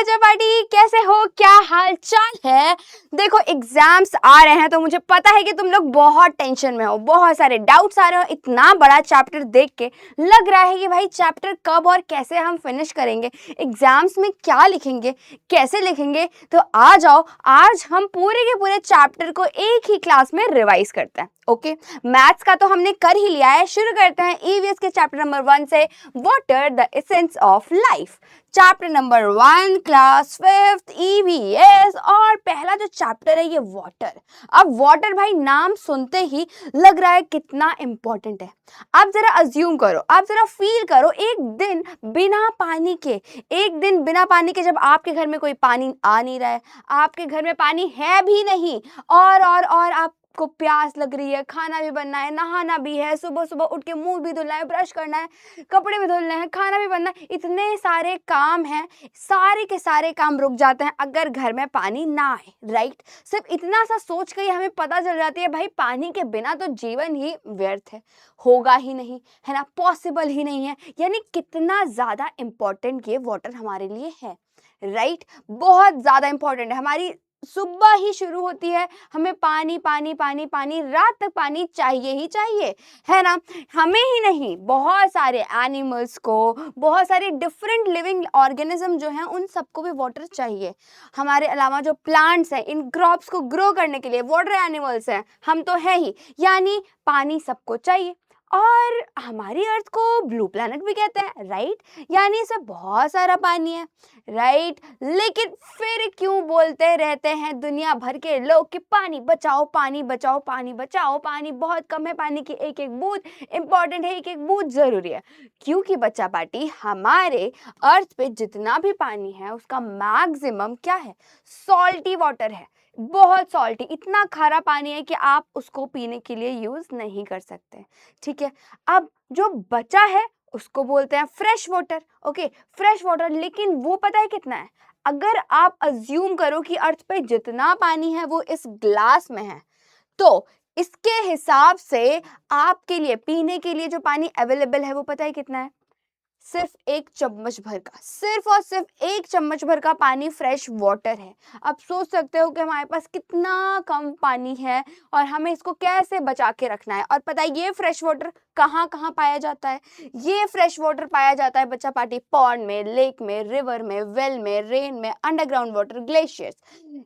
बच्चा पार्टी, कैसे हो? क्या हाल चाल है? देखो एग्जाम्स आ रहे हैं तो मुझे पता है कि तुम लोग बहुत टेंशन में हो, बहुत सारे डाउट्स आ रहे हो। इतना बड़ा चैप्टर देख के लग रहा है कि भाई चैप्टर कब और कैसे हम फिनिश करेंगे, एग्जाम्स में क्या लिखेंगे, कैसे लिखेंगे। तो आ जाओ, आज हम पूरे के पूरे चैप्टर को एक ही क्लास में रिवाइज करते हैं। ओके, मैथ्स का तो हमने कर ही लिया है। शुरू करते हैं ईवीएस के चैप्टर नंबर 1 से, water the essence of life. Chapter number 1, class 5th EVS, और पहला जो चैप्टर है ये वाटर। अब वाटर भाई नाम सुनते ही लग रहा है कितना इंपॉर्टेंट है। आप जरा अज्यूम करो, आप जरा फील करो, एक दिन बिना पानी के, एक दिन बिना पानी के, जब आपके घर में कोई पानी आ नहीं रहा है, आपके घर में पानी है भी नहीं, और आपको प्यास लग रही है, खाना भी बनना है, नहाना भी है, सुबह सुबह उठ के मुंह भी धुलना है, ब्रश करना है, कपड़े भी धुलने हैं, खाना भी बनना है, इतने सारे काम हैं। सारे के सारे काम रुक जाते हैं अगर घर में पानी ना आए, राइट? सिर्फ इतना सा सोच के ही हमें पता चल जाती है भाई पानी के बिना तो जीवन ही व्यर्थ है, होगा ही नहीं, है ना, पॉसिबल ही नहीं है। यानी कितना ज्यादा इंपॉर्टेंट ये वाटर हमारे लिए है, राइट? बहुत ज्यादा इंपॉर्टेंट है। हमारी सुबह ही शुरू होती है, हमें पानी पानी पानी पानी, रात तक पानी चाहिए ही चाहिए, है ना? हमें ही नहीं, बहुत सारे एनिमल्स को, बहुत सारे डिफरेंट लिविंग ऑर्गेनिज्म जो हैं उन सबको भी वाटर चाहिए। हमारे अलावा जो प्लांट्स हैं, इन क्रॉप्स को ग्रो करने के लिए वाटर एनिमल्स हैं, हम तो है ही, यानी पानी सबको चाहिए। और हमारी अर्थ को ब्लू प्लैनेट भी कहते हैं, राइट? यानी इसमें बहुत सारा पानी है, राइट? लेकिन फिर क्यों बोलते रहते हैं दुनिया भर के लोग कि पानी बचाओ, पानी बचाओ, पानी बचाओ, पानी बहुत कम है, पानी की एक एक बूंद इंपॉर्टेंट है, एक एक बूंद जरूरी है। क्योंकि बच्चा पार्टी, हमारे अर्थ पे जितना भी पानी है उसका मैक्सिमम क्या है? सॉल्टी वाटर है, बहुत सॉल्टी, इतना खारा पानी है कि आप उसको पीने के लिए यूज नहीं कर सकते। ठीक है, अब जो बचा है उसको बोलते हैं fresh water. Okay, fresh water, लेकिन वो पता है कितना है? अगर आप अज्यूम करो कि अर्थ पे जितना पानी है वो इस ग्लास में है, तो इसके हिसाब से आपके लिए पीने के लिए जो पानी अवेलेबल है वो पता है कितना है? सिर्फ एक चम्मच भर का, सिर्फ और सिर्फ एक चम्मच भर का पानी फ्रेश वाटर है। आप सोच सकते हो कि हमारे पास कितना कम पानी है और हमें इसको कैसे बचा के रखना है। और पता है ये फ्रेश वाटर कहाँ कहाँ पाया जाता है? ये फ्रेश वाटर पाया जाता है बच्चा पार्टी पॉन्ड में, लेक में, रिवर में, वेल में, रेन में, अंडरग्राउंड वाटर, ग्लेशियर्स।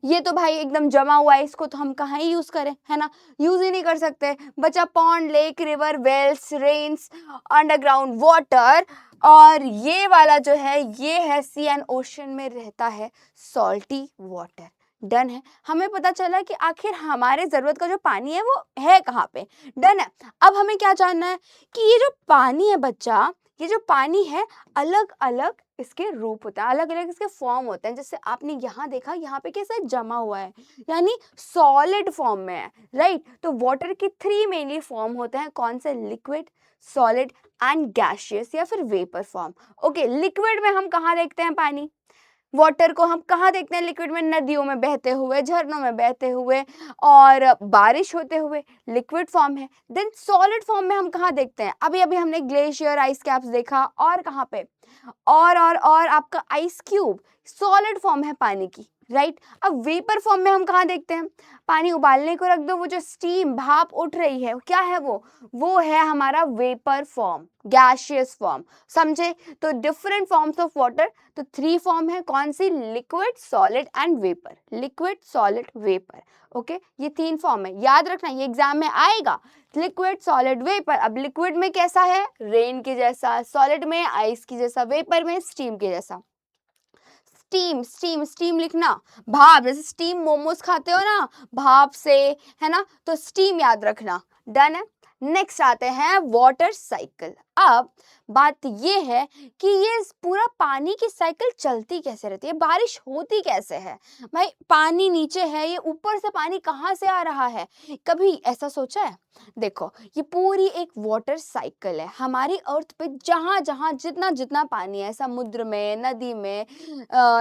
ये तो भाई एकदम जमा हुआ है, इसको तो हम कहाँ ही यूज करें, है ना? यूज ही नहीं कर सकते बच्चा। Pond, lake, river, wells, rains, underground water, और ये वाला जो है ये है सी एंड ओशन में रहता है सॉल्टी वाटर। डन है, हमें पता चला कि आखिर हमारे जरूरत का जो पानी है वो है कहाँ पे। डन है। अब हमें क्या जानना है कि ये जो पानी है बच्चा, ये जो पानी है अलग अलग इसके रूप होते हैं, अलग अलग इसके फॉर्म होते हैं। जैसे आपने यहाँ देखा, यहाँ पे कैसे जमा हुआ है, यानी सॉलिड फॉर्म में है, राइट? तो वाटर के 3 मेनली फॉर्म होते हैं। कौन से? लिक्विड, सॉलिड एंड गैसियस, या फिर वेपर फॉर्म। ओके, लिक्विड में हम कहाँ देखते हैं पानी? वाटर को हम कहाँ देखते हैं लिक्विड में? नदियों में बहते हुए, झरनों में बहते हुए, और बारिश होते हुए, लिक्विड फॉर्म है। देन सॉलिड फॉर्म में हम कहाँ देखते हैं? अभी अभी हमने ग्लेशियर, आइस कैप्स देखा, और कहाँ पे? और आपका आइस क्यूब, सॉलिड फॉर्म है पानी की, राइट? अब वेपर फॉर्म में हम कहाँ देखते हैं? पानी उबालने को रख दो, वो जो स्टीम, भाप उठ रही है, क्या है वो है हमारा वेपर फॉर्म, गैसियस फॉर्म। समझे? तो डिफरेंट फॉर्म्स ऑफ वाटर, तो 3 फॉर्म है। कौन सी? Liquid, solid and vapour. Liquid, solid, vapour. Okay, ये 3 फॉर्म है, याद रखना, ये एग्जाम में आएगा। Liquid, solid, vapour. अब लिक्विड में कैसा है? रेन के जैसा, सॉलिड में आइस की जैसा, वेपर में स्टीम के जैसा। स्टीम, स्टीम, स्टीम लिखना, भाप, जैसे स्टीम मोमोज खाते हो ना, भाप से, है ना? तो स्टीम याद रखना। डन है। नेक्स्ट आते हैं वाटर साइकिल। अब बात ये है कि ये पूरा पानी की साइकिल चलती कैसे रहती है, बारिश होती कैसे है? भाई पानी नीचे है, ये ऊपर से पानी कहाँ से आ रहा है? कभी ऐसा सोचा है? देखो, ये पूरी एक वाटर साइकिल है। हमारी अर्थ पे जहां जहां जितना जितना पानी है, समुद्र में, नदी में,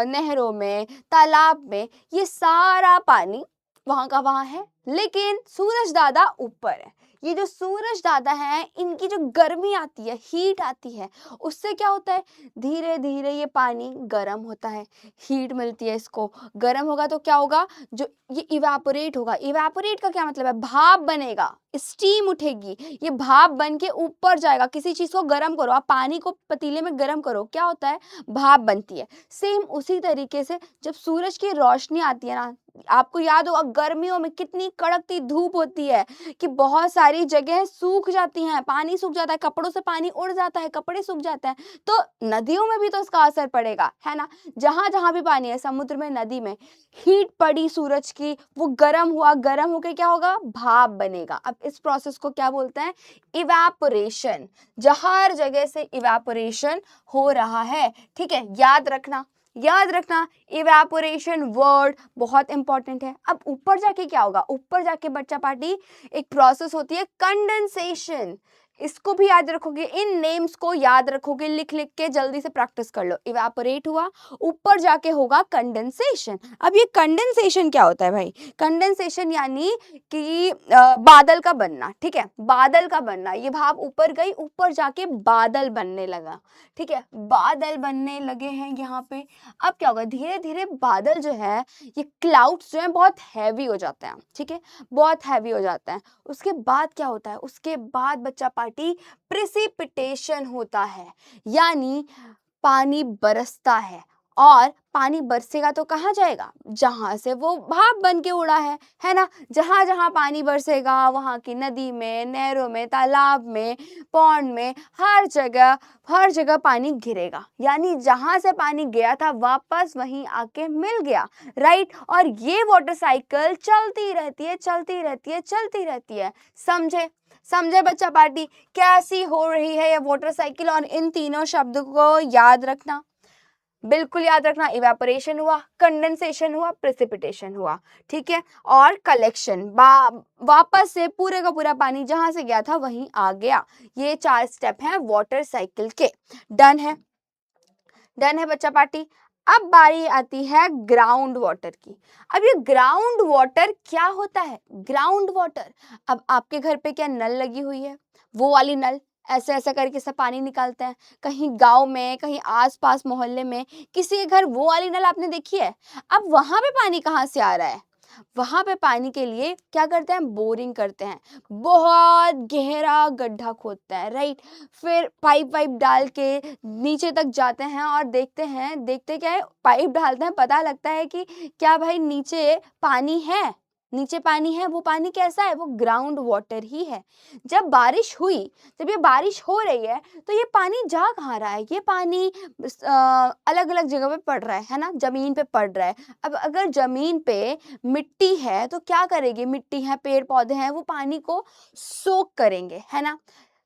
नहरों में, तालाब में, ये सारा पानी वहां का वहां है, लेकिन सूरज दादा ऊपर है। ये जो सूरज दादा हैं, इनकी जो गर्मी आती है, हीट आती है, उससे क्या होता है, धीरे धीरे ये पानी गर्म होता है, हीट मिलती है इसको, गर्म होगा तो क्या होगा, जो ये इवेपोरेट होगा। इवेपोरेट का क्या मतलब है, भाप बनेगा, स्टीम उठेगी, ये भाप बन के ऊपर जाएगा। किसी चीज को गर्म करो, आप पानी को पतीले में गर्म करो, क्या होता है, भाप बनती है। सेम उसी तरीके से जब सूरज की रोशनी आती है ना, आपको याद होगा गर्मियों में कितनी कड़कती धूप होती है कि बहुत सारी जगह सूख जाती हैं, पानी सूख जाता है, कपड़ों से पानी उड़ जाता है, कपड़े सूख जाते हैं। तो नदियों में भी तो इसका असर पड़ेगा, है ना। जहां जहां भी पानी है, समुद्र में, नदी में, हीट पड़ी सूरज की, वो गर्म हुआ, गर्म होकर क्या होगा, भाप बनेगा। अब इस प्रोसेस को क्या बोलते हैं, इवेपोरेशन। हर जगह से इवेपोरेशन हो रहा है, ठीक है, याद रखना, याद रखना, इवेपोरेशन वर्ड बहुत इंपॉर्टेंट है। अब ऊपर जाके क्या होगा, ऊपर जाके बच्चा पार्टी एक प्रोसेस होती है कंडेंसेशन, इसको भी याद रखोगे, इन नेम्स को याद रखोगे, लिख लिख के जल्दी से प्रैक्टिस कर लो। इवेपोरेट हुआ, ऊपर जाके होगा कंडेंसेशन। अब ये कंडेंसेशन क्या होता है भाई, कंडेंसेशन यानी कि बादल का बनना, ठीक है, बादल का बनना, ये भाप ऊपर गई, ऊपर जाके बादल बनने लगा, ठीक है, बादल बनने लगे हैं यहाँ पे। अब क्या होगा, धीरे धीरे बादल जो है, ये क्लाउड्स जो है बहुत हैवी हो जाते हैं, ठीक है, बहुत हैवी हो जाते हैं। उसके बाद क्या होता है, उसके बाद बच्चा पार्टी प्रेसिपिटेशन होता है, यानी पानी बरसता है। और पानी बरसेगा तो कहाँ जाएगा, जहां से वो भाप बन के उड़ा है ना। जहां जहां पानी बरसेगा, वहां की नदी में, नहरों में, तालाब में, पौंड में, हर जगह पानी गिरेगा, यानी जहां से पानी गया था वापस वहीं आके मिल गया, राइट। और ये वाटर साइकिल चलती रहती है, चलती रहती है, चलती रहती है। समझे, समझे बच्चा पार्टी, कैसी हो रही है ये वाटर साइकिल। और इन तीनों शब्द को याद रखना, बिल्कुल याद रखना, इवेपोरेशन हुआ, कंडेंसेशन हुआ, प्रेसिपिटेशन हुआ, ठीक है, और कलेक्शन, वापस से पूरे का पूरा पानी जहां से गया था वहीं आ गया। ये 4 स्टेप हैं वाटर साइकिल के। डन है, डन है बच्चा पार्टी। अब बारी आती है ग्राउंड वाटर की। अब ये ग्राउंड वाटर क्या होता है, ग्राउंड वाटर, अब आपके घर पे क्या नल लगी हुई है, वो वाली नल, ऐसे ऐसे करके सब पानी निकालते हैं, कहीं गांव में, कहीं आसपास मोहल्ले में किसी के घर वो वाली नल आपने देखी है। अब वहां पे पानी कहाँ से आ रहा है, वहां पे पानी के लिए क्या करते हैं, बोरिंग करते हैं, बहुत गहरा गड्ढा खोदते हैं, राइट। फिर पाइप वाइप डाल के नीचे तक जाते हैं और देखते हैं, देखते क्या है, पाइप डालते हैं, पता लगता है कि क्या भाई नीचे पानी है, नीचे पानी है। वो पानी कैसा है, वो ग्राउंड वाटर ही है। जब बारिश हुई, जब ये बारिश हो रही है, तो ये पानी जा कहाँ रहा है, ये पानी अलग अलग जगह पे पड़ रहा है ना, जमीन पे पड़ रहा है। अब अगर जमीन पे मिट्टी है तो क्या करेगी, मिट्टी है, पेड़ पौधे हैं, वो पानी को सोक करेंगे, है ना।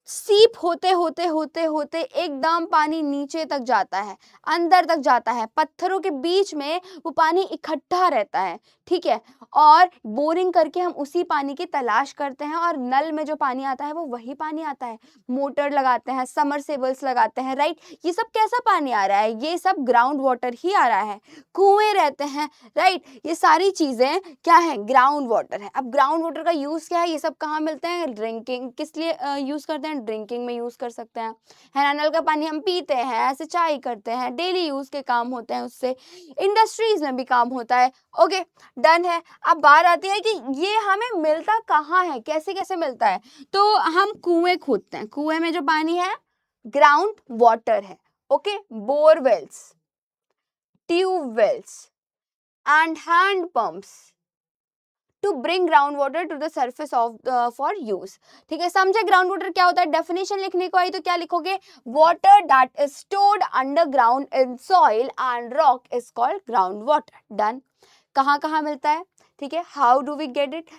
सीप होते होते होते होते एकदम पानी नीचे तक जाता है, अंदर तक जाता है, पत्थरों के बीच में वो पानी इकट्ठा रहता है, ठीक है। और बोरिंग करके हम उसी पानी की तलाश करते हैं, और नल में जो पानी आता है वो वही पानी आता है। मोटर लगाते हैं, समरसेबल्स लगाते हैं, राइट। ये सब कैसा पानी आ रहा है, ये सब ग्राउंड वाटर ही आ रहा है। कुएं रहते हैं, राइट, ये सारी चीजें क्या है, ग्राउंड वाटर है। अब ग्राउंड वाटर का यूज क्या है, ये सब कहाँ मिलते हैं, ड्रिंकिंग, किस लिए यूज करते हैं, ड्रिंकिंग में यूज कर सकते हैं, है ना। नल का पानी हम पीते हैं, सिंचाई करते हैं, डेली यूज के काम होते हैं उससे, इंडस्ट्रीज में भी काम होता है। ओके, डन है। अब बात आती है कि ये हमें मिलता कहाँ है, कैसे कैसे मिलता है। तो हम कुएं खोदते हैं, कुएं में जो पानी है ग्राउंड वाटर है, okay. Borewells, tubewells and hand pumps to bring ground water to the surface of for use, ठीक है। समझे ग्राउंड वाटर क्या होता है, डेफिनेशन लिखने को आई तो क्या लिखोगे, water that is stored underground in soil and rock is called ground water. Done. कहाँ कहाँ मिलता है, ठीक है, how do we get it,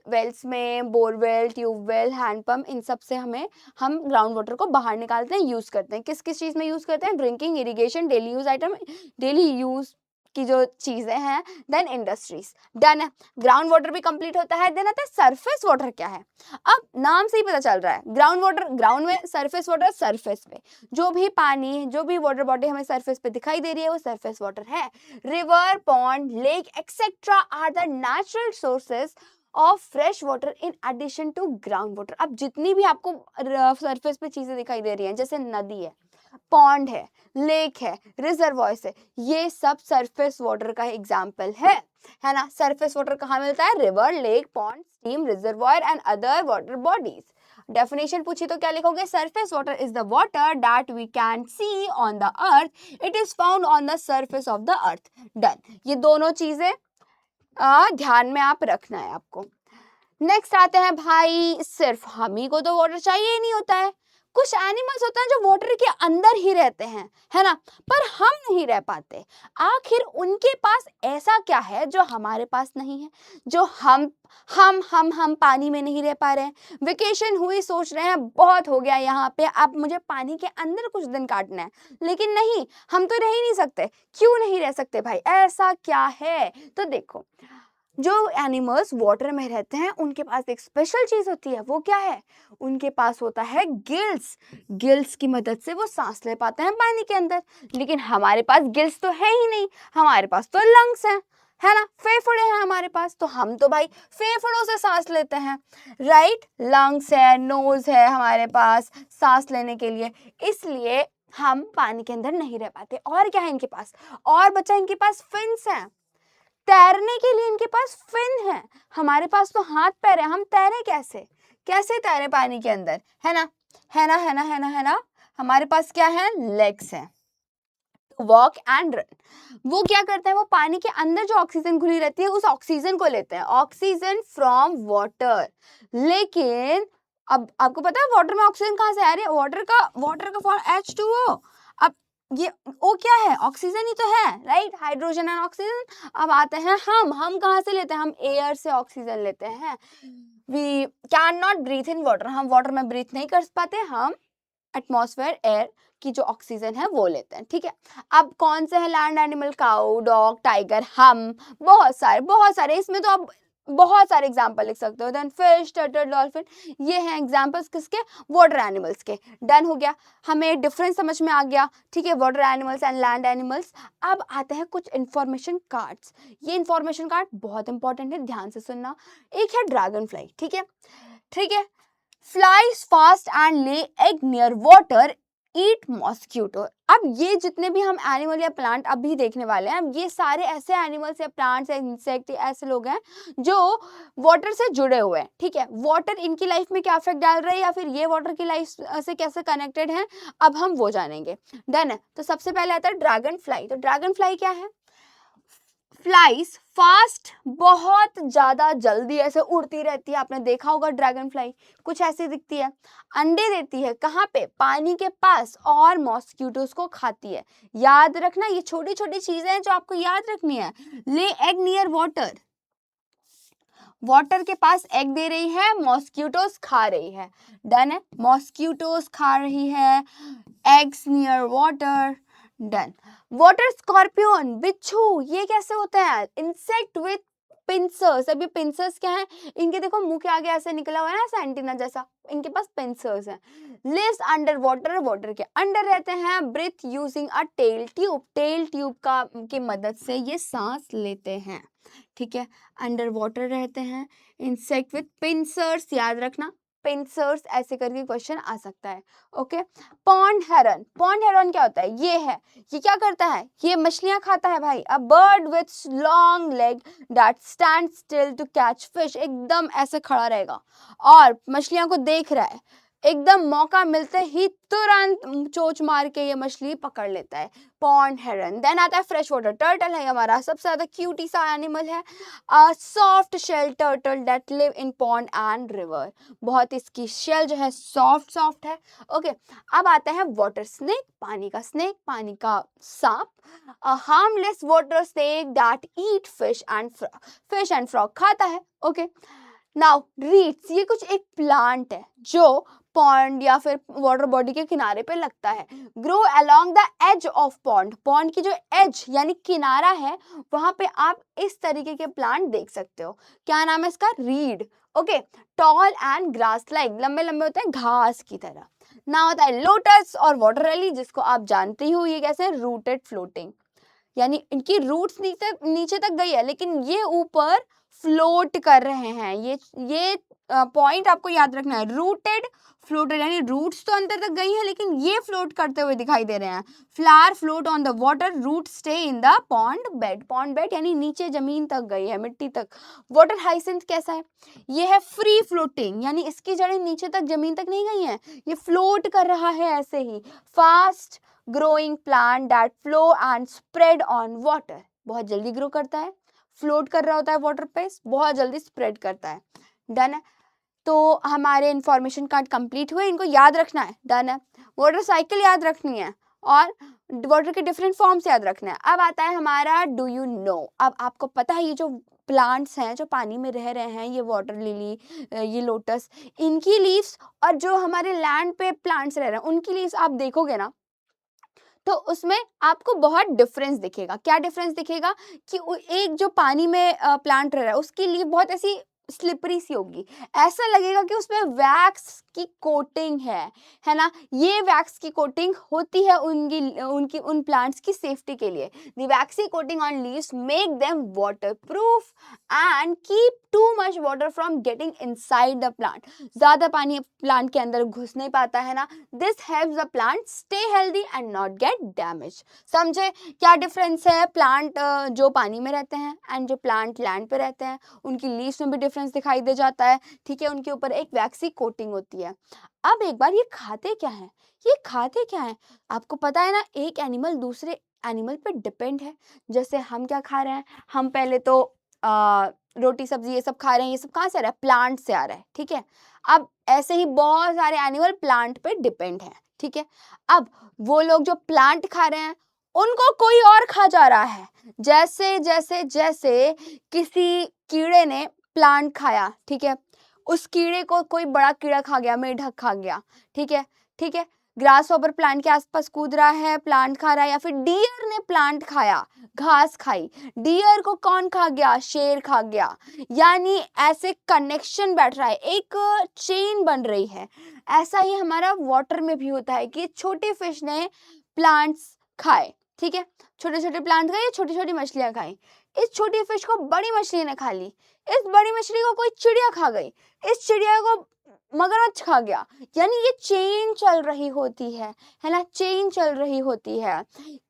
wells में, बोरवेल, ट्यूबवेल, हैंडपम्प, इन सब से हम ग्राउंड वाटर को बाहर निकालते हैं, यूज करते हैं। किस किस चीज में यूज करते हैं, drinking, irrigation, daily use item, daily use की जो चीजें हैं, देन इंडस्ट्रीज। डन है, ग्राउंड वाटर भी कंप्लीट होता है। देन आता है सरफेस वाटर क्या है। अब नाम से ही पता चल रहा है, ग्राउंड वाटर ग्राउंड में, सरफेस वाटर सरफेस पे, जो भी पानी, जो भी वाटर बॉडी हमें सरफेस पे दिखाई दे रही है वो सरफेस वाटर है। River, pond, lake etcetera are the natural sources of fresh water in addition to ground water. अब जितनी भी आपको सरफेस पे चीजें दिखाई दे रही हैं, जैसे नदी है, पॉन्ड है, लेक है, रिजर्वॉयर्स है, ये सब सरफेस वाटर का एग्जाम्पल है ना। सरफेस वाटर कहाँ मिलता है? River, lake, pond, stream, reservoir and other water bodies. Definition पूछी तो क्या लिखोगे? Surface water is the water that we can see on the earth, it is found on the surface of the earth. Done. ये दोनों चीजें ध्यान में आप रखना है आपको। नेक्स्ट आते हैं भाई, सिर्फ हम ही को तो वाटर चाहिए ही नहीं होता है, कुछ एनिमल्स होते हैं जो वाटर के अंदर ही रहते हैं, है ना, पर हम नहीं रह पाते। आखिर उनके पास ऐसा क्या है जो हमारे पास नहीं है, जो हम पानी में नहीं रह पा रहे हैं। वेकेशन हुई, सोच रहे हैं बहुत हो गया यहाँ पे, अब मुझे पानी के अंदर कुछ दिन काटना है, लेकिन नहीं, हम तो रह ही नहीं सकते। क्यों नहीं रह सकते भाई? ऐसा क्या है? तो देखो, जो एनिमल्स वाटर में रहते हैं उनके पास एक स्पेशल चीज होती है। वो क्या है? उनके पास होता है गिल्स। गिल्स की मदद से वो सांस ले पाते हैं पानी के अंदर। लेकिन हमारे पास गिल्स तो है ही नहीं, हमारे पास तो लंग्स हैं, है ना, फेफड़े हैं हमारे पास, तो हम तो भाई फेफड़ों से सांस लेते हैं, राइट। लंग्स है, नोज है हमारे पास सांस लेने के लिए, इसलिए हम पानी के अंदर नहीं रह पाते। और क्या है इनके पास? और बच्चा, इनके पास फिन्स हैं, तैरने के लिए इनके पास फिन है। हमारे पास तो हाथ पैर है, हम तैरे कैसे? कैसे तैरे पानी के अंदर, है ना, है ना, है ना, है ना, है ना। हमारे पास क्या है? लेग्स है, वॉक एंड रन। वो क्या करते हैं? वो पानी के अंदर जो ऑक्सीजन घुली रहती है उस ऑक्सीजन को लेते हैं, ऑक्सीजन फ्रॉम वाटर। लेकिन अब आपको पता है वाटर में ऑक्सीजन कहाँ से आ रही है? वाटर का फॉर्म H2O। अब ये O क्या है? ऑक्सीजन ही तो है, राइट, हाइड्रोजन एंड ऑक्सीजन। अब आते हैं हम कहाँ से लेते हैं? हम एयर से ऑक्सीजन लेते हैं। We can not breathe in water, हम वाटर में ब्रीथ नहीं कर पाते, हम एटमॉस्फेयर एयर की जो ऑक्सीजन है वो लेते हैं, ठीक है। अब कौन से है लैंड एनिमल? काऊ, डॉग, टाइगर, हम, बहुत सारे इसमें तो अब बहुत सारे एग्जांपल लिख सकते हो। देन फिश, टर्टल, डॉल्फिन, ये हैं एग्जांपल्स किसके? वाटर एनिमल्स के। डन हो गया, हमें डिफरेंस समझ में आ गया, ठीक है, water animals and land animals. अब आते हैं कुछ इंफॉर्मेशन कार्ड्स। ये इंफॉर्मेशन कार्ड बहुत इंपॉर्टेंट है, ध्यान से सुनना। एक है ड्रैगन फ्लाई, ठीक है, ठीक है। फ्लाइज फास्ट एंड ले एग नियर वाटर, ईट मॉस्क्यूटो। अब ये जितने भी हम एनिमल या प्लांट अभी देखने वाले हैं, अब ये सारे ऐसे एनिमल्स या प्लांट्स या इंसेक्ट ऐसे लोग हैं जो वाटर से जुड़े हुए हैं, ठीक है। वाटर इनकी लाइफ में क्या इफेक्ट डाल रहा है या फिर ये वाटर की लाइफ से कैसे कनेक्टेड है, अब हम वो जानेंगे। डन है। तो सबसे पहले आता है ड्रैगन फ्लाई। तो ड्रैगन फ्लाई क्या है? फ्लाइज फास्ट, बहुत ज्यादा जल्दी ऐसे उड़ती रहती है, आपने देखा होगा ड्रैगन फ्लाई कुछ ऐसी दिखती है। अंडे देती है कहाँ पे? पानी के पास, और मॉस्क्यूटोस को खाती है। याद रखना, ये छोटी छोटी चीजें हैं जो आपको याद रखनी है। ले एग नियर वाटर, वाटर के पास एग दे रही है, मॉस्क्यूटोस खा रही है। डन है, मॉस्क्यूटोस खा रही है, eggs near water. Done. Water scorpion, बिच्छू, ये कैसे होते हैं? Insect with pincers. अब ये पिंसर्स क्या है? इनके देखो मुंह के आगे ऐसे निकला हुआ है ना, ऐसा एंटीना जैसा, इनके पास पिंसर्स हैं। लिव्स अंडर वाटर, वाटर के अंडर रहते हैं। Breathe using a tail tube, tail tube का की मदद से ये सांस लेते हैं, ठीक है। अंडर वाटर रहते हैं। इंसेक्ट विथ पिंसर्स, याद रखना, पिंसर्स ऐसे करके क्वेश्चन आ सकता है, ओके। पॉन्ड हेरन, पॉन्ड हेरन क्या होता है? ये क्या करता है? ये मछलियां खाता है भाई। A bird with long leg that stand still to catch fish, एकदम ऐसे खड़ा रहेगा और मछलियां को देख रहा है, एकदम मौका मिलते ही तुरंत चोंच मार के ये मछली पकड़ लेता है, पॉन्ड हेरन। देन आता है फ्रेश वाटर टर्टल, है हमारा सबसे ज्यादा क्यूटी सा एनिमल है। Soft shell turtle that live in pond and river, बहुत इसकी शेल जो है सॉफ्ट है, ओके। अब आता है वाटर स्नेक, पानी का स्नेक, पानी का सांप। Harmless water snake that eat fish and frog, खाता है, ओके। नाउ रीड्स, ये कुछ एक प्लांट है जो पॉन्ड या फिर वाटर बॉडी के किनारे पे लगता है। Grow along the edge of pond, pond की जो एज यानी किनारा है वहां पे आप इस तरीके के प्लांट देख सकते हो। क्या नाम है इसका? Read, okay. Tall and grass like, लंबे लंबे होते हैं घास की तरह। ना होता है लोटस और वाटर लिली, जिसको आप जानते हो, ये कैसे? रूटेड फ्लोटिंग, यानी इनकी रूट्स नीचे तक गई है लेकिन ये ऊपर फ्लोट कर रहे हैं। ये पॉइंट आपको याद रखना है। रूटेड, फ्लोटेड यानी रूट्स तो अंदर तक गई हैं लेकिन ये फ्लोट करते हुए दिखाई दे रहे हैं। Flower float on the water, root stay in the pond bed. Pond bed यानी नीचे जमीन तक गई है, मिट्टी तक। वाटर हाइसिंथ कैसा है? ये है फ्री फ्लोटिंग यानी इसकी जड़ें नीचे तक जमीन तक नहीं गई हैं, ये फ्लोट कर रहा है ऐसे ही। Fast growing plant that flow and spread on water, बहुत जल्दी ग्रो करता है, फ्लोट कर रहा होता है वाटर पे, बहुत जल्दी स्प्रेड करता है। डन है। तो हमारे इंफॉर्मेशन कार्ड कंप्लीट हुए, इनको याद रखना है। डन है। वाटर साइकिल याद रखनी है और वाटर के डिफरेंट फॉर्म्स याद रखना है। अब आता है हमारा डू यू नो। अब आपको पता है ये जो प्लांट्स हैं जो पानी में रह रहे हैं, ये वाटर लिली, ये लोटस, इनकी लीव्स और जो हमारे लैंड पे प्लांट्स रह रहे हैं उनकी लीव्स आप देखोगे ना तो उसमें आपको बहुत डिफरेंस दिखेगा। क्या डिफरेंस दिखेगा कि एक जो पानी में प्लांट रह रहा है उसकी लीफ बहुत ऐसी स्लिपरी सी होगी, ऐसा लगेगा कि उसमें वैक्स की कोटिंग है ना। ये वैक्स की कोटिंग होती है उनकी उन प्लांट्स की सेफ्टी के लिए। The vaccine coating on leaves make them waterproof and keep too much water from getting inside the plant. ज्यादा पानी प्लांट के अंदर घुस नहीं पाता है ना। This helps the plant stay healthy and not gate damage. समझे क्या डिफरेंस है? प्लांट जो पानी में रहते हैं एंड जो प्लांट लैंड पे रहते हैं उनकी लीव्स में भी डिफरेंस दिखाई दे जाता है। ठीक है, उनके ऊपर एक वैक्सी कोटिंग होती है। अब एक बार ये खाते क्या है? ये खाते क्या है? आपको पता है ना, एक एनिमल दूसरे एनिमल पे डिपेंड है। जैसे हम क्या खा रहे हैं, हम पहले तो रोटी सब्जी ये सब खा रहे हैं, ये सब कहाँ से आ रहा है? प्लांट से आ रहा है। ठीक है, अब ऐसे ही बहुत सारे एनिमल प्लांट पे डिपेंड हैं। ठीक है, अब वो लोग जो प्लांट खा रहे हैं उनको कोई और खा जा रहा है। जैसे जैसे जैसे किसी कीड़े ने प्लांट खाया, ठीक है, उस कीड़े को कोई बड़ा कीड़ा खा गया, मेढक खा गया। ठीक है, ठीक है, ग्रास हॉपर प्लांट के आसपास कूद रहा है, प्लांट खा रहा है, या फिर डियर ने प्लांट खाया, घास खाई, डियर को कौन खा गया? शेर खा गया। यानी ऐसे कनेक्शन बैठ रहा है, एक चेन बन रही है। ऐसा ही हमारा वाटर में भी होता है कि छोटी फिश ने प्लांट्स खाए। ठीक है, छोटे छोटे प्लांट खाए, छोटी छोटी मछलियां खाई। इस छोटी फिश को बड़ी मछली ने खा ली, इस बड़ी मछली को कोई चिड़िया खा गई, इस चिड़िया को मगरमच्छ खा गया। यानी ये चेन चल रही होती है ना, चेन चल रही होती है।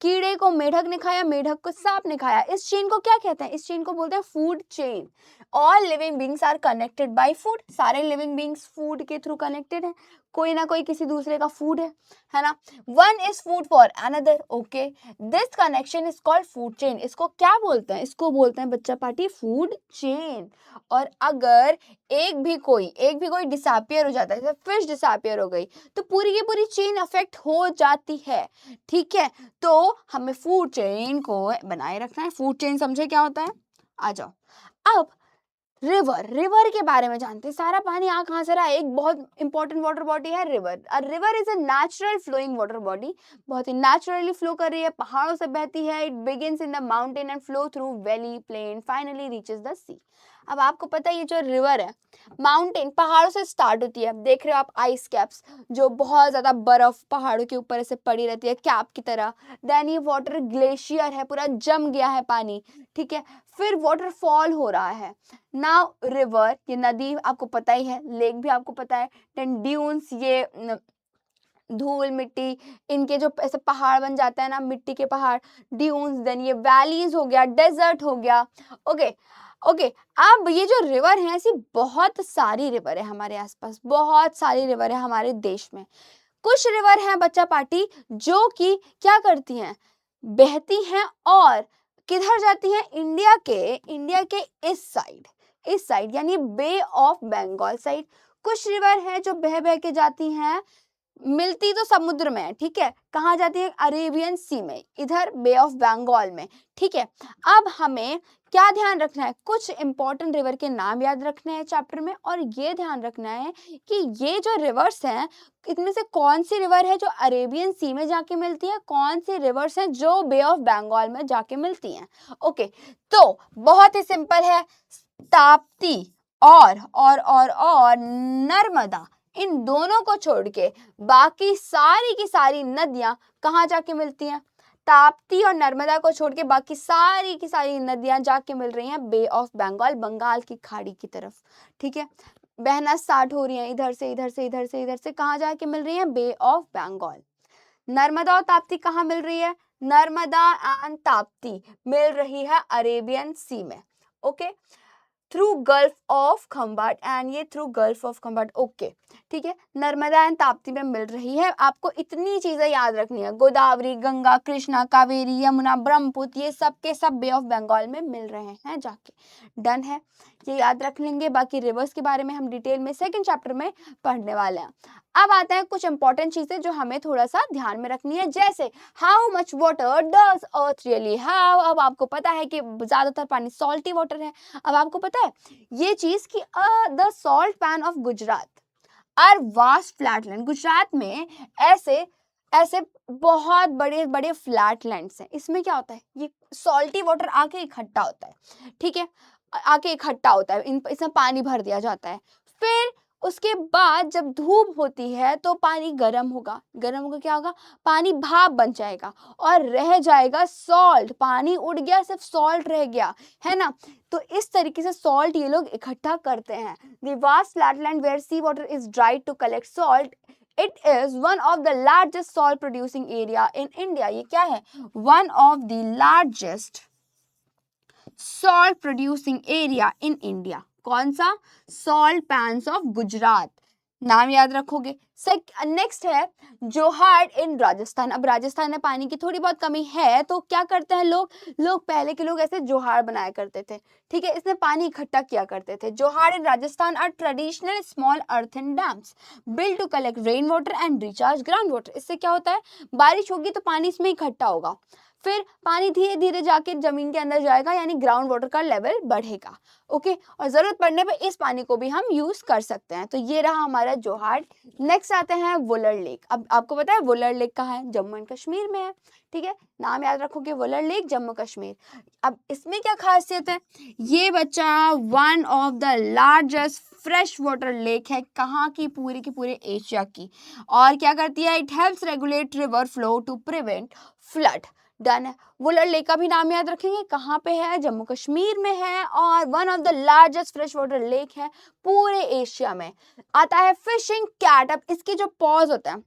कीड़े को मेढक ने खाया, मेढक को सांप ने खाया। इस चेन को क्या कहते हैं? इस चेन को बोलते हैं food chain. All living beings are connected by food. सारे लिविंग बींग्स फूड के थ्रू कनेक्टेड है, कोई ना कोई किसी दूसरे का फूड है ना। One is food for another. Okay, this connection is called food chain. इसको क्या बोलते हैं? इसको बोलते हैं बच्चा पार्टी फूड चेन। और अगर एक भी कोई डिसअपियर हो जाता है, जैसे फिश डिसअपियर हो गई, तो पूरी की पूरी चेन अफेक्ट हो जाती है। ठीक है, तो हमें फूड चेन को बनाए रखना है। फूड चेन समझे क्या होता है? आ जाओ। अब रिवर के बारे में जानते हैं। सारा पानी कहाँ से रहा है? एक बहुत इंपॉर्टेंट वाटर बॉडी है river. A river is a natural flowing water body, बहुत ही नेचुरली फ्लो कर रही है, पहाड़ों से बहती है। It begins in the mountain and flow through valley, plain, finally reaches the sea. अब आपको पता है ये जो रिवर है, माउंटेन पहाड़ों से स्टार्ट होती है। अब देख रहे हो आप आइस कैप्स, जो बहुत ज्यादा बर्फ पहाड़ों के ऊपर ऐसे पड़ी रहती है कैप की तरह। देन ये वाटर ग्लेशियर है, पूरा जम गया है पानी। ठीक है, फिर वाटरफॉल हो रहा है। नाउ रिवर, ये नदी आपको पता ही है, लेक भी आपको पता है, देन ड्यून्स, ये धूल मिट्टी, इनके जो ऐसे पहाड़ बन जाते हैं ना, मिट्टी के पहाड़, ड्यून्स, देन ये वैलीज हो गया, डेजर्ट हो गया। ओके ओके, अब ये जो रिवर है, ऐसी बहुत सारी रिवर है हमारे आसपास, बहुत सारी रिवर है हमारे देश में। कुछ रिवर हैं बच्चा पार्टी जो कि क्या करती हैं? बहती हैं और किधर जाती हैं? इंडिया के इस साइड यानी बे ऑफ बंगाल साइड। कुछ रिवर है जो बह बह के जाती हैं, मिलती तो समुद्र में है। ठीक है, कहाँ जाती है? अरेबियन सी में, इधर बे ऑफ बंगाल में। ठीक है, अब हमें क्या ध्यान रखना है? कुछ इंपॉर्टेंट रिवर के नाम याद रखने हैं चैप्टर में, और ये ध्यान रखना है कि ये जो रिवर्स हैं, इनमें से कौन सी रिवर है जो अरेबियन सी में जाके मिलती है, कौन सी रिवर्स हैं जो बे ऑफ बंगाल में जाके मिलती हैं। ओके, तो बहुत ही सिंपल है। ताप्ती और नर्मदा, इन दोनों को छोड़ के बाकी सारी की सारी नदियां कहाँ जाके मिलती हैं? ताप्ती और नर्मदा को छोड़ के बाकी सारी की सारी नदियां जाके मिल रही हैं बे ऑफ बंगाल, बंगाल की खाड़ी की तरफ। ठीक है, बहना स्टार्ट हो रही है इधर से इधर से इधर से इधर से, कहाँ जाके मिल रही है? बे ऑफ बंगाल। नर्मदा और ताप्ती कहाँ मिल रही है? नर्मदा एंड ताप्ती मिल रही है अरेबियन सी में। Okay, through Gulf of Khambhat, and ये through Gulf of Khambhat. Okay, ठीक है, नर्मदा एंड ताप्ती में मिल रही है। आपको इतनी चीजें याद रखनी है, गोदावरी, गंगा, कृष्णा, कावेरी, यमुना, ब्रह्मपुत्र, ये सब के सब बे ऑफ बंगाल में मिल रहे हैं जाके। डन है, ये याद रख लेंगे। बाकी रिवर्स के बारे में हम डिटेल में सेकंड चैप्टर में पढ़ने वाले हैं। अब आते हैं कुछ इंपॉर्टेंट चीजें जो हमें थोड़ा सा ध्यान में रखनी है, जैसे how much water does earth really have. अब आपको पता है कि ज्यादातर पानी सॉल्टी वाटर है। अब आपको पता है ये चीज कि the salt pan of Gujarat are vast flatland. Gujarat में ऐसे ऐसे बहुत बड़े बड़े फ्लैटलैंड्स हैं। इसमें क्या होता है, ये सॉल्टी वाटर आके इकट्ठा होता है। ठीक है, आके इकट्ठा होता है, इसमें पानी भर दिया जाता है। फिर उसके बाद जब धूप होती है तो पानी गर्म होगा, गर्म होकर क्या होगा? पानी भाप बन जाएगा और रह जाएगा सॉल्ट। पानी उड़ गया, सिर्फ सॉल्ट रह गया, है ना। तो इस तरीके से सॉल्ट ये लोग इकट्ठा करते हैं। The vast flatland where sea water is dried to collect salt, it is one of the largest salt producing area in India. ये क्या है? One of the largest salt producing area in India. कौन सा? Salt pans of Gujarat, नाम याद रखोगे। Next है जोहार इन राजस्थान। अब राजस्थान में पानी की थोड़ी बहुत कमी है तो क्या करते हैं लोग पहले के लोग ऐसे जोहार बनाया करते थे। ठीक है, इसमें पानी इकट्ठा किया करते थे। Johar in Rajasthan are traditional small earthen dams build to collect rain water and recharge ground water. इससे क्या होता है, बारिश होगी तो पानी इसमें इकट्ठा होगा, फिर पानी धीरे धीरे जाके जमीन के अंदर जाएगा, यानी ग्राउंड वाटर का लेवल बढ़ेगा। ओके, और जरूरत पड़ने पे इस पानी को भी हम यूज कर सकते हैं। तो ये रहा हमारा जोहार। नेक्स्ट आते हैं वुलर लेक। अब आपको पता है वुलर लेक कहाँ है? जम्मू एंड कश्मीर में है। ठीक है, नाम याद रखोगे, वुलर लेक, जम्मू कश्मीर। अब इसमें क्या खासियत है? ये बच्चा one of the largest fresh water lake है। कहाँ की? पूरे एशिया की। और क्या करती है? It helps regulate river flow to prevent flood. Done है, वुलर लेक का भी नाम याद रखेंगे। कहाँ पे है? जम्मू कश्मीर में है, और one of the largest fresh water lake है पूरे एशिया में। आता है फिशिंग कैट। अब इसके जो पॉज होते हैं,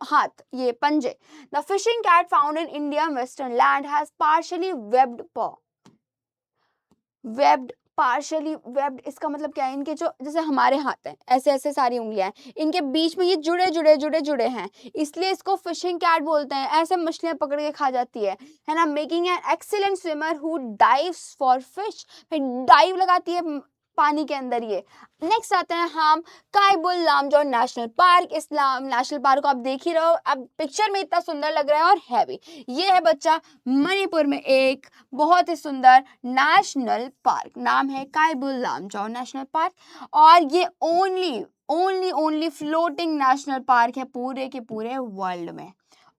हाथ, ये पंजे। The fishing cat found in India western land has partially webbed paw. Webbed, partially webbed, इसका मतलब क्या है? इनके जो, जैसे हमारे हाथ हैं, ऐसे ऐसे सारी उंगलियां हैं, इनके बीच में ये जुड़े जुड़े हैं, इसलिए इसको फिशिंग कैट बोलते हैं। ऐसे मछलियां पकड़ के खा जाती है ना। Making an excellent swimmer who dives for fish, dive लगाती है पानी के अंदर ये। नेक्स्ट आते हैं हम कायबुल लामजो नेशनल पार्क। इस नेशनल पार्क को आप देख ही रहे हो, अब पिक्चर में इतना सुंदर लग रहा है और है भी। ये है बच्चा मणिपुर में एक बहुत ही सुंदर नेशनल पार्क, नाम है कायबुल लामजो नेशनल पार्क। और ये ओनली फ्लोटिंग नेशनल पार्क है पूरे के पूरे वर्ल्ड में।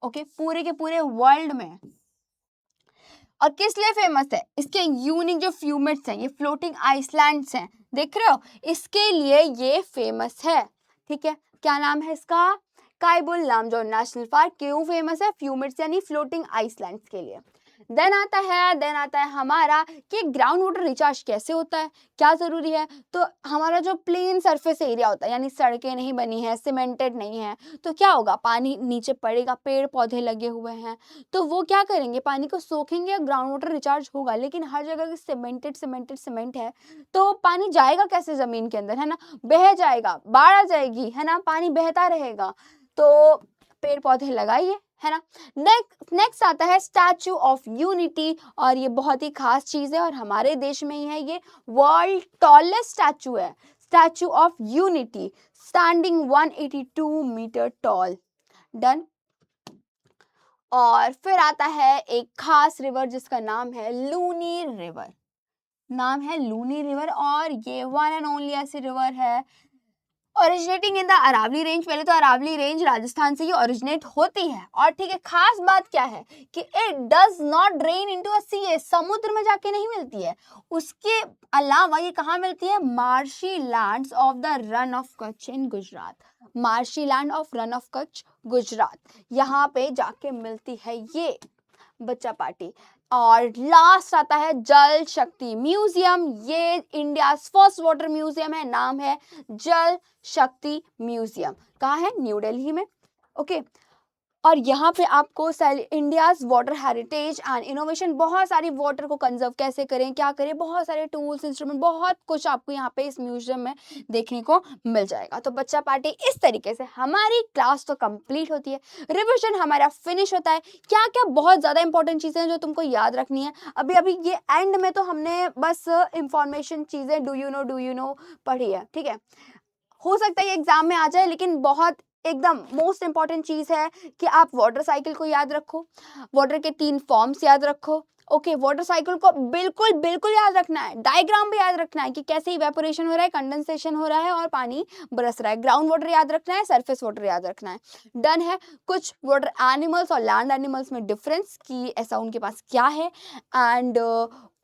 ओके, पूरे के पूरे वर्ल्ड में। और किस लिए फेमस है? इसके यूनिक जो फ्यूमेट्स हैं, ये फ्लोटिंग आइसलैंड्स हैं, देख रहे हो, इसके लिए ये फेमस है। ठीक है, क्या नाम है इसका? कायबुल लामजो नेशनल पार्क। क्यों फेमस है? फ्यूमेट्स यानी फ्लोटिंग आइसलैंड्स के लिए। देन आता है हमारा कि ग्राउंड वाटर रिचार्ज कैसे होता है, क्या जरूरी है। तो हमारा जो प्लेन सरफेस एरिया होता है, यानी सड़कें नहीं बनी है, सीमेंटेड नहीं है, तो क्या होगा? पानी नीचे पड़ेगा, पेड़ पौधे लगे हुए हैं, तो वो क्या करेंगे? पानी को सोखेंगे, ग्राउंड वाटर रिचार्ज होगा। लेकिन हर जगह सीमेंट है, तो पानी जाएगा कैसे जमीन के अंदर, है ना? बह जाएगा, बाढ़ आ जाएगी, है ना, पानी बहता रहेगा। तो पेड़ पौधे लगाइए, है ना। नेक्स्ट आता है स्टैचू ऑफ यूनिटी, और ये बहुत ही खास चीज है और हमारे देश में ही है। ये वर्ल्ड टॉलेस्ट स्टैचू है, statue of unity, standing 182 meter tall. Done. और फिर आता है एक खास रिवर जिसका नाम है लूनी रिवर, नाम है लूनी रिवर। और ये वन एंड ओनली ऐसी रिवर है originating in the Aravalli range, पहले तो अरावली रेंज राजस्थान से ही ओरिजिनेट होती है। और ठीक है, खास बात क्या है कि it does not drain into a sea, समुद्र में जाके नहीं मिलती है। उसके अलावा ये कहाँ मिलती है? Marshy lands of the run of Kutch in Gujarat, marshy land of run of Kutch Gujarat, यहाँ पे जाके मिलती है ये बच्चा पार्टी। और लास्ट आता है जल शक्ति म्यूजियम, ये इंडिया फर्स्ट वाटर म्यूजियम है, नाम है जल शक्ति म्यूजियम। कहाँ है? न्यू दिल्ली में। ओके, और यहाँ पे आपको India's water heritage and innovation, बहुत सारी वाटर को कंजर्व कैसे करें, क्या करें, बहुत सारे टूल्स, इंस्ट्रूमेंट, बहुत कुछ आपको यहाँ पे इस म्यूजियम में देखने को मिल जाएगा। तो बच्चा पार्टी, इस तरीके से हमारी क्लास तो कंप्लीट होती है, रिविजन हमारा फिनिश होता है। क्या क्या बहुत ज़्यादा इंपॉर्टेंट चीज़ें हैं जो तुमको याद रखनी है। अभी अभी ये एंड में तो हमने बस इंफॉर्मेशन चीज़ें डू यू नो पढ़ी है, ठीक है। हो सकता है ये एग्जाम में आ जाए, लेकिन बहुत एकदम मोस्ट इंपॉर्टेंट चीज है कि आप वाटर साइकिल को याद रखो, वाटर के 3 फॉर्म्स याद रखो। ओके, वाटर साइकिल को बिल्कुल बिल्कुल याद रखना है, डायग्राम भी याद रखना है कि कैसे इवेपोरेशन हो रहा है, कंडेंसेशन हो रहा है और पानी बरस रहा है। ग्राउंड वाटर याद रखना है, सरफेस वाटर याद रखना है। डन है। कुछ वाटर एनिमल्स और लैंड एनिमल्स में डिफरेंस कि ऐसा उनके पास क्या है, एंड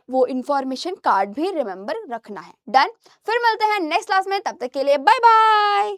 वो इंफॉर्मेशन कार्ड भी रिमेंबर रखना है। डन। फिर मिलते हैं नेक्स्ट क्लास में, तब तक के लिए बाय बाय।